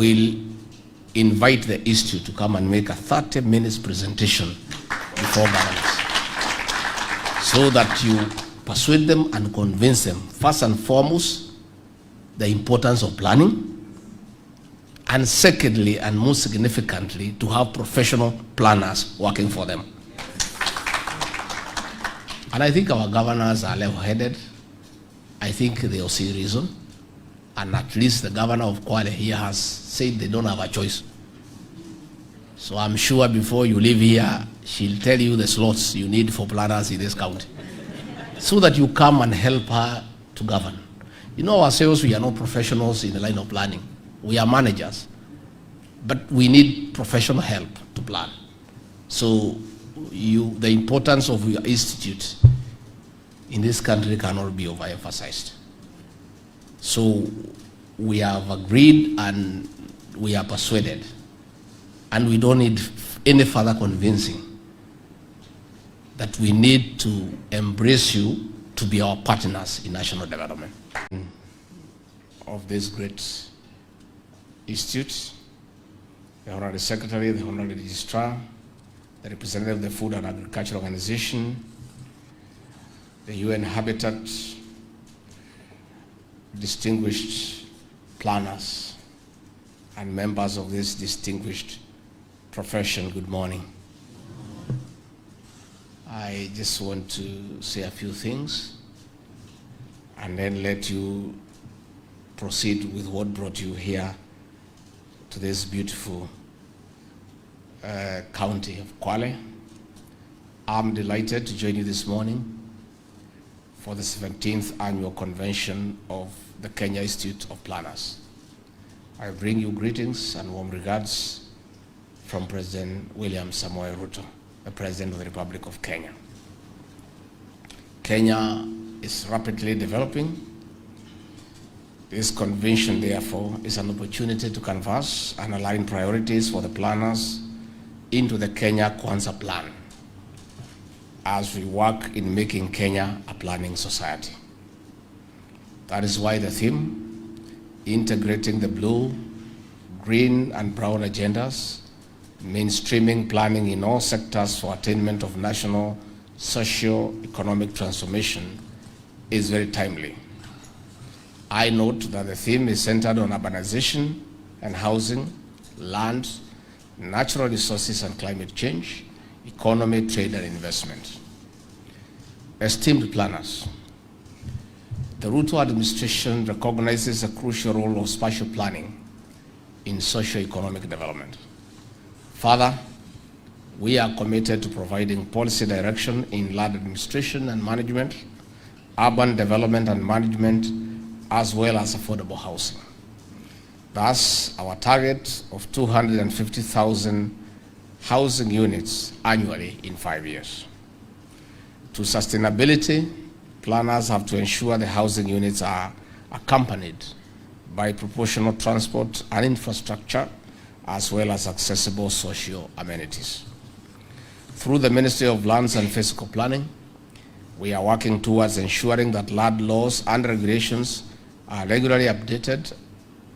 will invite the institute to come and make a 30 minutes presentation before governors, so that you persuade them and convince them, first and foremost, the importance of planning, and secondly, and most significantly, to have professional planners working for them. And I think our governors are level-headed. I think they'll see reason. And at least the governor of Kwale here has said they don't have a choice. So I'm sure before you leave here, she'll tell you the slots you need for planners in this county, so that you come and help her to govern. You know, ourselves, we are not professionals in the line of planning. We are managers. But we need professional help to plan. So the importance of your institute in this country cannot be overemphasized. So we have agreed and we are persuaded, and we don't need any further convincing that we need to embrace you to be our partners in national development of this great institute. The Honorary Secretary, the Honorary Registrar, the representative of the Food and Agriculture Organization, the UN Habitat, distinguished planners, and members of this distinguished profession, good morning. I just want to say a few things and then let you proceed with what brought you here to this beautiful county of Kwale. I'm delighted to join you this morning for the 17th annual convention of the Kenya Institute of Planners. I bring you greetings and warm regards from President William Samoei Ruto, the President of the Republic of Kenya. Kenya is rapidly developing. This convention, therefore, is an opportunity to canvass and align priorities for the planners into the Kenya Kwanza plan as we work in making Kenya a planning society. That is why the theme, integrating the blue, green, and brown agendas, mainstreaming planning in all sectors for attainment of national socio-economic transformation, is very timely. I note that the theme is centered on urbanization and housing, land, natural resources and climate change, economy, trade, and investment. Esteemed planners, the Ruto administration recognizes a crucial role of spatial planning in socio-economic development. Further, we are committed to providing policy direction in land administration and management, urban development and management, as well as affordable housing. Thus, our target of 250,000 housing units annually in 5 years. To sustainability, planners have to ensure the housing units are accompanied by proportional transport and infrastructure, as well as accessible social amenities. Through the Ministry of Lands and Physical Planning, we are working towards ensuring that land laws and regulations are regularly updated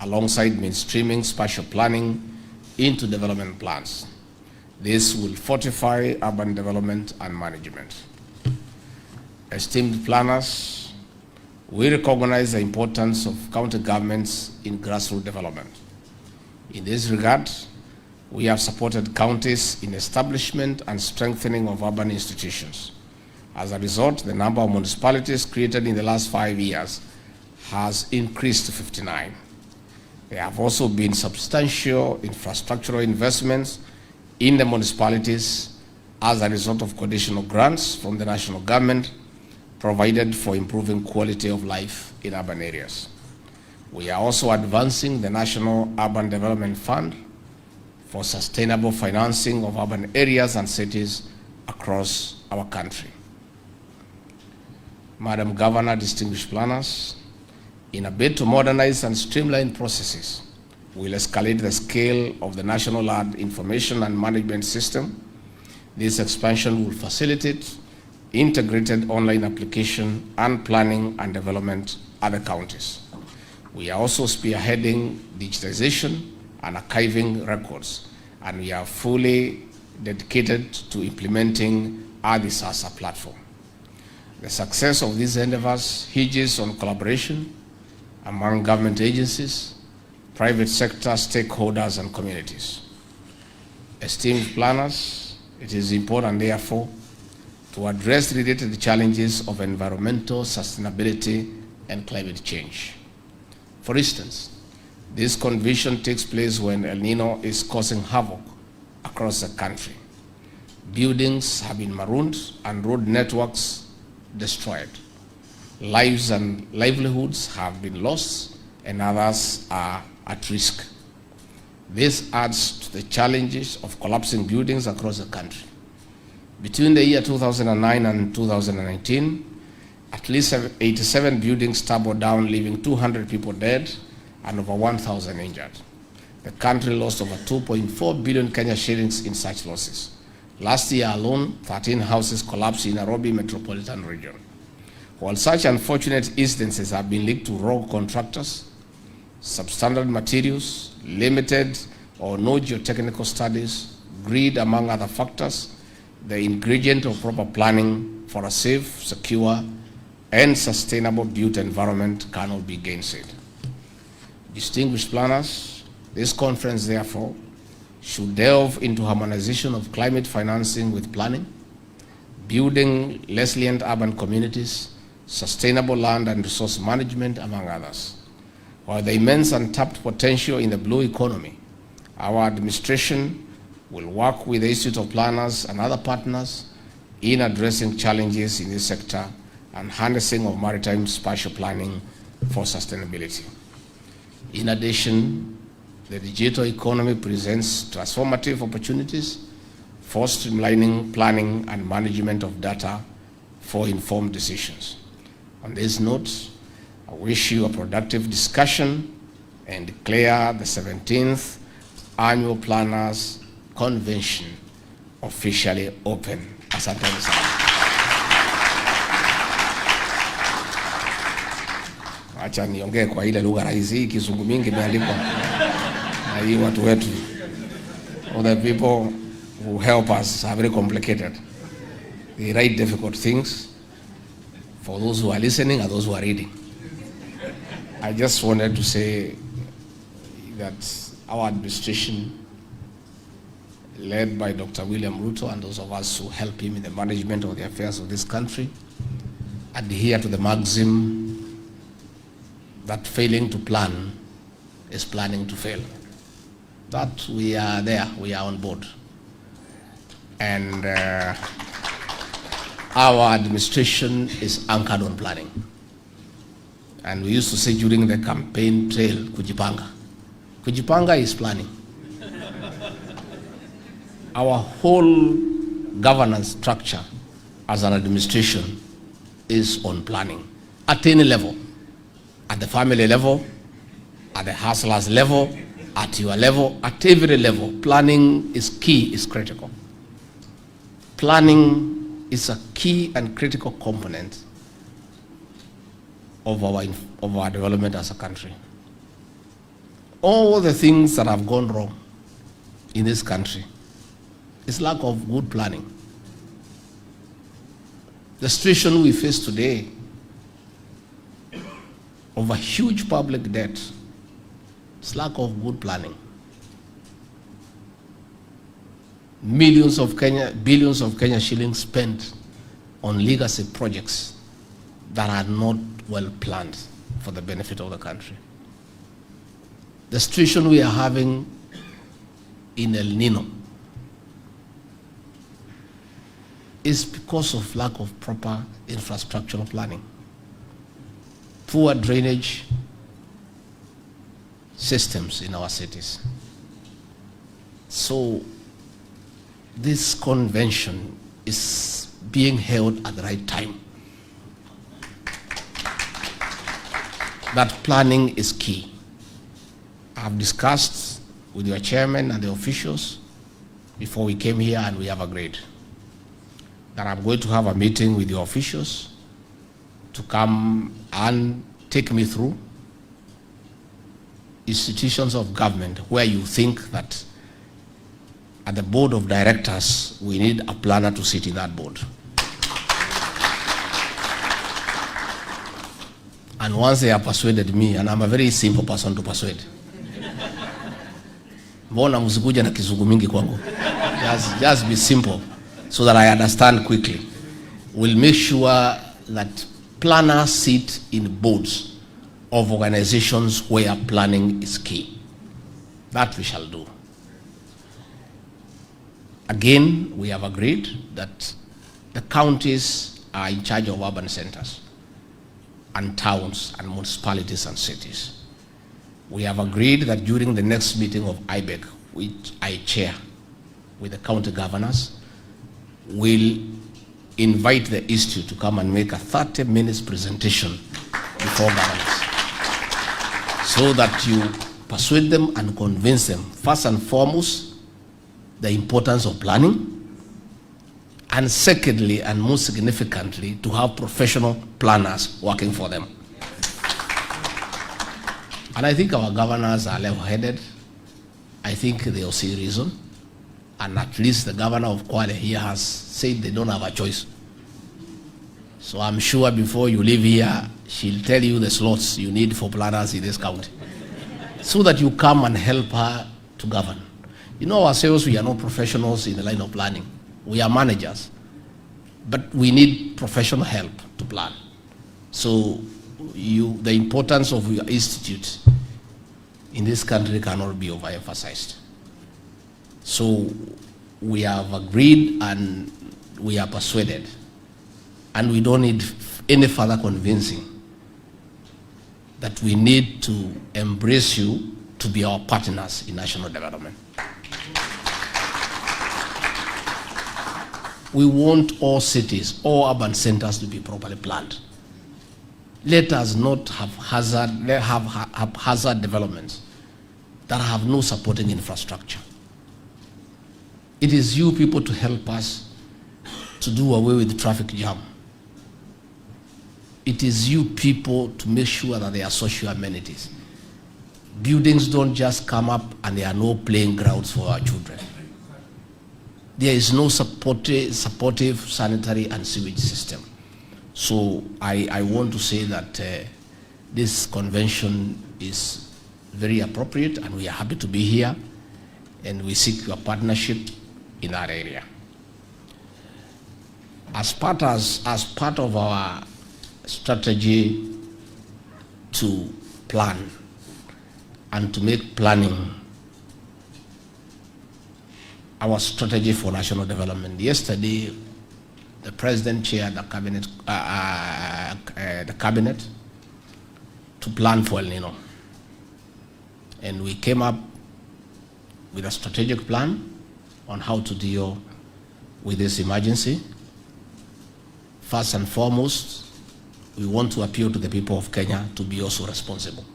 alongside mainstreaming spatial planning into development plans. This will fortify urban development and management. Esteemed planners, we recognize the importance of county governments in grassroots development. In this regard, we have supported counties in establishment and strengthening of urban institutions. As a result, the number of municipalities created in the last 5 years has increased to 59. There have also been substantial infrastructural investments in the municipalities as a result of conditional grants from the national government provided for improving quality of life in urban areas. We are also advancing the National Urban Development Fund for sustainable financing of urban areas and cities across our country. Madam Governor, distinguished planners, in a bid to modernize and streamline processes, we'll escalate the scale of the National Land Information and Management System. This expansion will facilitate integrated online application and planning and development at the counties. We are also spearheading digitization and archiving records, and we are fully dedicated to implementing our disaster platform. The success of these endeavors hinges on collaboration among government agencies, private sector stakeholders, and communities. Esteemed planners, it is important, therefore, to address related challenges of environmental sustainability and climate change. For instance, this convention takes place when El Nino is causing havoc across the country. Buildings have been marooned and road networks destroyed. Lives and livelihoods have been lost and others are at risk. This adds to the challenges of collapsing buildings across the country. Between the year 2009 and 2019, at least 87 buildings tumbled down, leaving 200 people dead and over 1,000 injured. The country lost over 2.4 billion Kenya shillings in such losses. Last year alone, 13 houses collapsed in Nairobi metropolitan region. While such unfortunate instances have been linked to rogue contractors, substandard materials, limited or no geotechnical studies, greed, among other factors, the ingredient of proper planning for a safe, secure, and sustainable built environment cannot be gainsaid. Distinguished planners, this conference, therefore, should delve into harmonization of climate financing with planning, building resilient urban communities, sustainable land and resource management, among others. While the immense untapped potential in the blue economy, our administration will work with the Institute of Planners and other partners in addressing challenges in this sector and harnessing of maritime spatial planning for sustainability. In addition, the digital economy presents transformative opportunities for streamlining planning and management of data for informed decisions. On this note, I wish you a productive discussion and declare the 17th Annual Planners Convention officially open. Asanteni sana. Acha niongee kwa ile lugha rahisi, kizungu mingi imeandikwa na hii watu wetu. All the people who help us are very complicated. They write difficult things for those who are listening and those who are reading. I just wanted to say that our administration, led by Dr. William Ruto and those of us who help him in the management of the affairs of this country, adhere to the maxim that failing to plan is planning to fail. That we are there, we are on board. And our administration is anchored on planning. And we used to say during the campaign trail, kujipanga. Kujipanga is planning. Our whole governance structure as an administration is on planning at any level, at the family level, at the hustlers level, at your level, at every level. Planning is key, is critical. Planning is a key and critical component of our development as a country. All the things that have gone wrong in this country is lack of good planning. The situation we face today of a huge public debt is lack of good planning. Billions of Kenya shillings spent on legacy projects that are not well planned for the benefit of the country. The situation we are having in El Nino is because of lack of proper infrastructural planning, poor drainage systems in our cities. So this convention is being held at the right time. That planning is key. I've discussed with your chairman and the officials before we came here, and we have agreed that I'm going to have a meeting with your officials to come and take me through institutions of government where you think that at the board of directors, we need a planner to sit in that board. And once they have persuaded me, and I'm a very simple person to persuade. Mbona msikuja na kizungu mingi kwangu? Just be simple so that I understand quickly. We'll make sure that planners sit in boards of organizations where planning is key. That we shall do. Again, we have agreed that the counties are in charge of urban centers and towns and municipalities and cities. We have agreed that during the next meeting of IBEC, which I chair with the county governors, we'll invite the institute to come and make a 30 minutes presentation before governors, so that you persuade them and convince them, first and foremost, the importance of planning, and secondly, and most significantly, to have professional planners working for them. And I think our governors are level-headed. I think they'll see reason. And at least the governor of Kwale here has said they don't have a choice. So I'm sure before you leave here, she'll tell you the slots you need for planners in this county, so that you come and help her to govern. You know, ourselves, we are not professionals in the line of planning. We are managers. But we need professional help to plan. So the importance of your institute in this country cannot be overemphasized. So we have agreed and we are persuaded, and we don't need any further convincing that we need to embrace you to be our partners in national development. We want all cities, all urban centers to be properly planned. Let us not have haphazard developments that have no supporting infrastructure. It is you people to help us to do away with the traffic jam. It is you people to make sure that there are social amenities. Buildings don't just come up and there are no playing grounds for our children. There is no supportive sanitary and sewage system. So I want to say that this convention is very appropriate, and we are happy to be here, and we seek your partnership in that area. As part of our strategy to plan and to make planning our strategy for national development, yesterday the president chaired the cabinet to plan for El Nino, and we came up with a strategic plan on how to deal with this emergency. First and foremost, we want to appeal to the people of Kenya to be also responsible.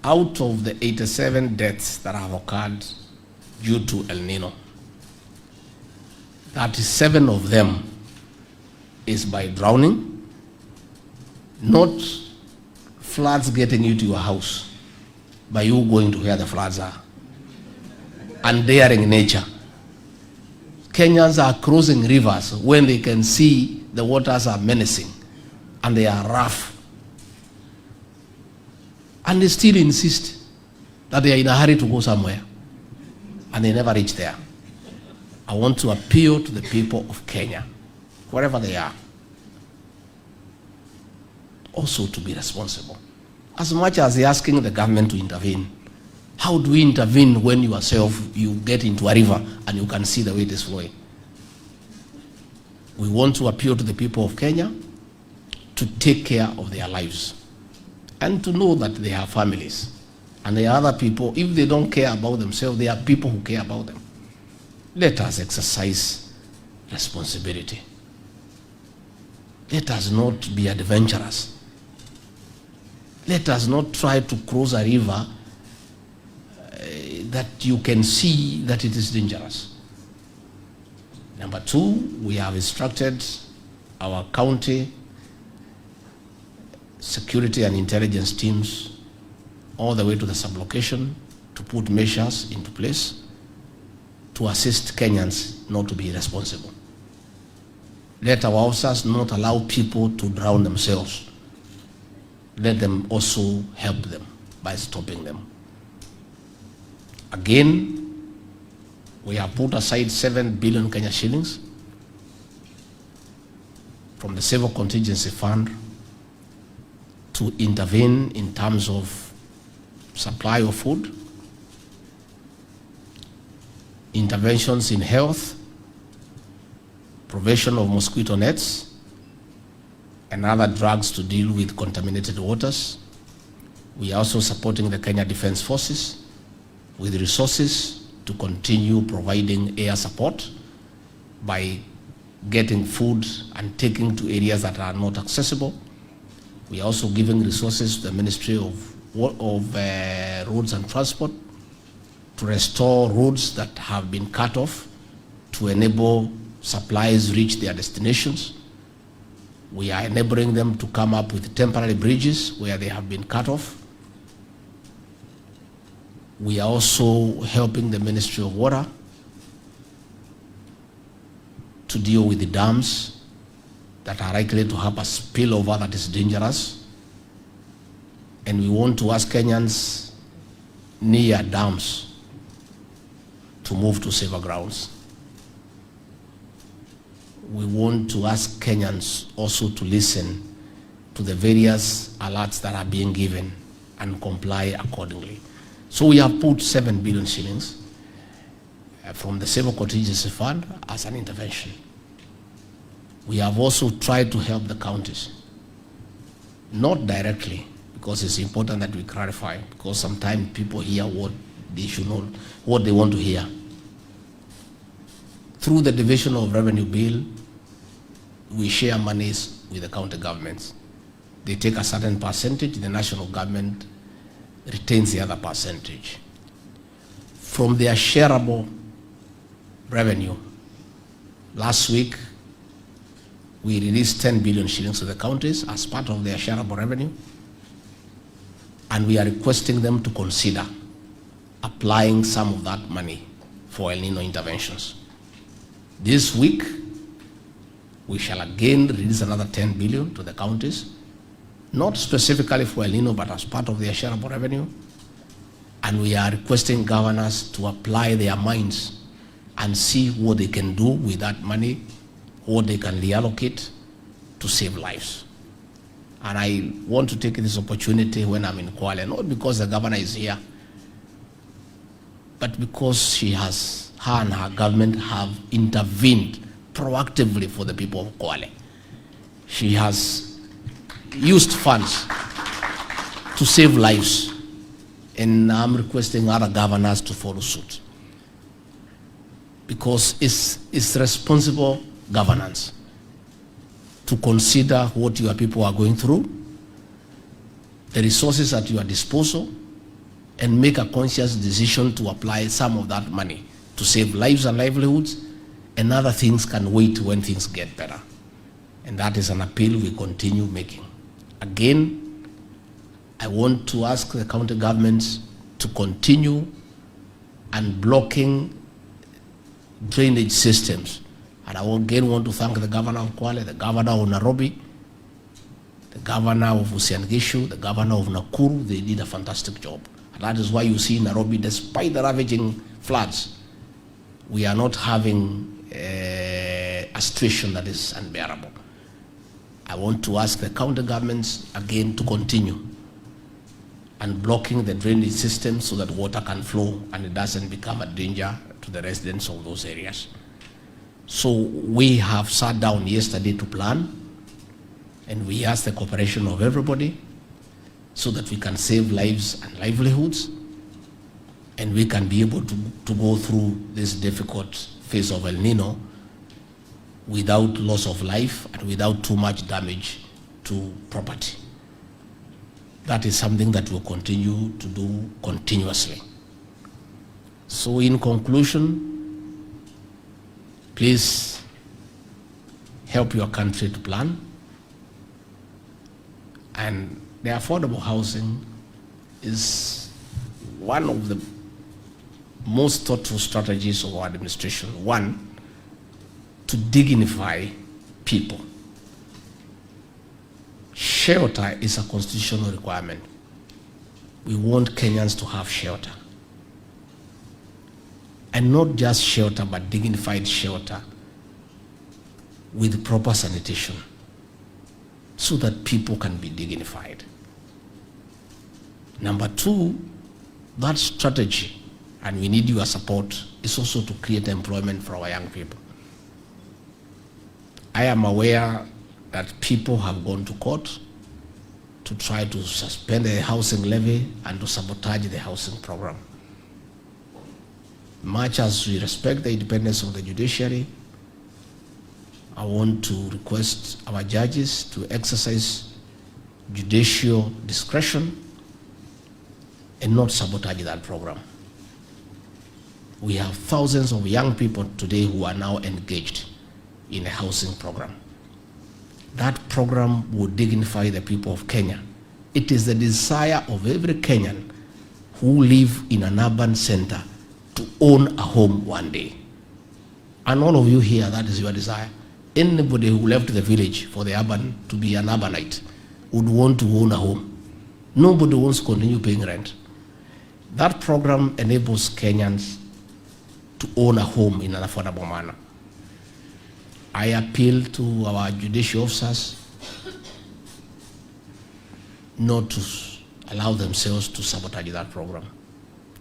Out of the 87 deaths that have occurred due to El Nino, 37 of them is by drowning, not floods getting you to your house, by you going to where the floods are and daring nature. Kenyans are crossing rivers when they can see the waters are menacing and they are rough, and they still insist that they are in a hurry to go somewhere, and they never reach there. I want to appeal to the people of Kenya, wherever they are, also to be responsible. As much as they're asking the government to intervene, how do we intervene when you get into a river and you can see the way it is flowing? We want to appeal to the people of Kenya to take care of their lives and to know that they have families. And there are other people, if they don't care about themselves, there are people who care about them. Let us exercise responsibility. Let us not be adventurous. Let us not try to cross a river that you can see that it is dangerous. Number two, we have instructed our county security and intelligence teams all the way to the sublocation to put measures into place to assist Kenyans not to be irresponsible. Let our officers not allow people to drown themselves. Let them also help them by stopping them. Again, we have put aside 7 billion Kenya shillings from the Civil Contingency Fund to intervene in terms of supply of food, interventions in health, provision of mosquito nets, and other drugs to deal with contaminated waters. We are also supporting the Kenya Defence Forces with resources to continue providing air support by getting food and taking to areas that are not accessible. We are also giving resources to the Ministry of Roads and Transport to restore roads that have been cut off to enable supplies reach their destinations. We are enabling them to come up with temporary bridges where they have been cut off. We are also helping the Ministry of Water to deal with the dams that are likely to have a spillover that is dangerous. And we want to ask Kenyans near dams to move to safer grounds. We want to ask Kenyans also to listen to the various alerts that are being given and comply accordingly. So we have put 7 billion shillings from the Civil Contingency Fund as an intervention. We have also tried to help the counties, not directly, because it's important that we clarify, because sometimes people hear what they should know, what they want to hear. Through the division of revenue bill, we share monies with the county governments. They take a certain percentage, the national government retains the other percentage. From their shareable revenue, last week we released 10 billion shillings to the counties as part of their shareable revenue, and we are requesting them to consider applying some of that money for El Nino interventions. This week, we shall again release another 10 billion to the counties, not specifically for El Nino, but as part of their shareable revenue. And we are requesting governors to apply their minds and see what they can do with that money, what they can reallocate to save lives. And I want to take this opportunity when I'm in Kwale, not because the governor is here, but because her and her government have intervened proactively for the people of Kwale. She has used funds to save lives, and I'm requesting other governors to follow suit, because it's responsible governance to consider what your people are going through, the resources at your disposal, and make a conscious decision to apply some of that money to save lives and livelihoods, and other things can wait when things get better. And that is an appeal we continue making. Again, I want to ask the county governments to continue unblocking drainage systems. And I again want to thank the governor of Kwale, the governor of Nairobi, the governor of Uasin Gishu, the governor of Nakuru. They did a fantastic job. And that is why you see Nairobi, despite the ravaging floods, we are not having a situation that is unbearable. I want to ask the county governments again to continue unblocking the drainage system so that water can flow and it doesn't become a danger to the residents of those areas. So we have sat down yesterday to plan, and we ask the cooperation of everybody so that we can save lives and livelihoods, and we can be able to go through this difficult phase of El Nino without loss of life and without too much damage to property. That is something that we'll continue to do continuously. So in conclusion, please help your country to plan. And the affordable housing is one of the most thoughtful strategies of our administration. One, to dignify people. Shelter is a constitutional requirement. We want Kenyans to have shelter. And not just shelter, but dignified shelter with proper sanitation so that people can be dignified. Number two, that strategy, and we need your support, is also to create employment for our young people. I am aware that people have gone to court to try to suspend the housing levy and to sabotage the housing program. Much as we respect the independence of the judiciary, I want to request our judges to exercise judicial discretion and not sabotage that program. We have thousands of young people today who are now engaged in a housing program. That program will dignify the people of Kenya. It is the desire of every Kenyan who live in an urban center to own a home one day. And all of you here, that is your desire. Anybody who left the village for the urban to be an urbanite would want to own a home. Nobody wants to continue paying rent. That program enables Kenyans to own a home in an affordable manner. I appeal to our judicial officers not to allow themselves to sabotage that program.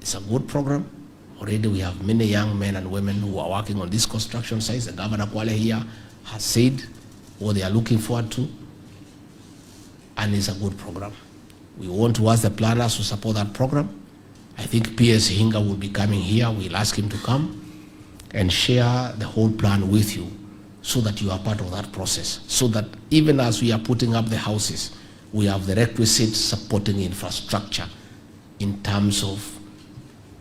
It's a good program. Already we have many young men and women who are working on these construction sites. The Governor Kwale here has said what they are looking forward to, and it's a good program. We want to ask the planners to support that program. I think PS Hinga will be coming here. We'll ask him to come and share the whole plan with you so that you are part of that process. So that even as we are putting up the houses, we have the requisite supporting infrastructure in terms of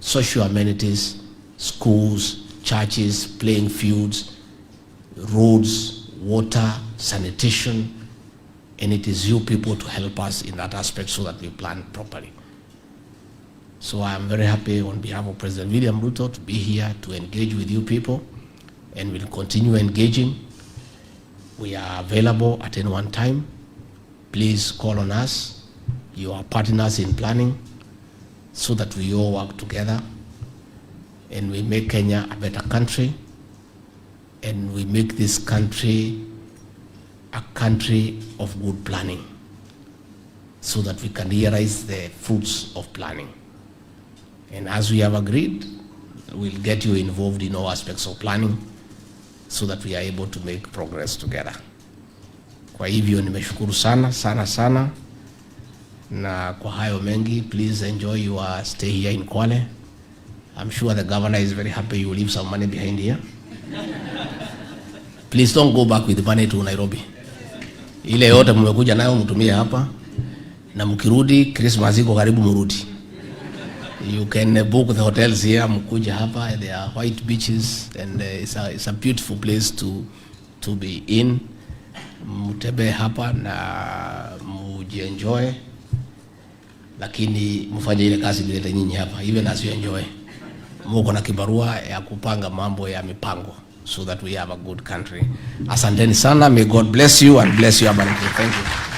social amenities, schools, churches, playing fields, roads, water, sanitation, and it is you people to help us in that aspect so that we plan properly. So I am very happy on behalf of President William Ruto to be here to engage with you people, and we'll continue engaging. We are available at any one time. Please call on us. You are partners in planning so that we all work together and we make Kenya a better country, and we make this country a country of good planning so that we can realize the fruits of planning. And as we have agreed, we'll get you involved in all aspects of planning so that we are able to make progress together. Kwa hivyo nimeshukuru sana sana sana, na kwa hayo mengi, please enjoy your stay here in Kwale. I'm sure the governor is very happy you leave some money behind here. Please don't go back with the money to Nairobi. Ile yote mmekuja nayo mtumie hapa, na mkirudi Christmas iko karibu mrudi. You can book the hotels here, mkuja hapa. There are white beaches and it's a beautiful place to be in. Mtebe hapa na mujienjoy, lakini mfanye ile kazi ile nyinyi hapa, even as you enjoy. Muko na kibarua ya kupanga mambo ya mipango so that we have a good country. Asanteni sana. May God bless you and bless you abundantly. Thank you.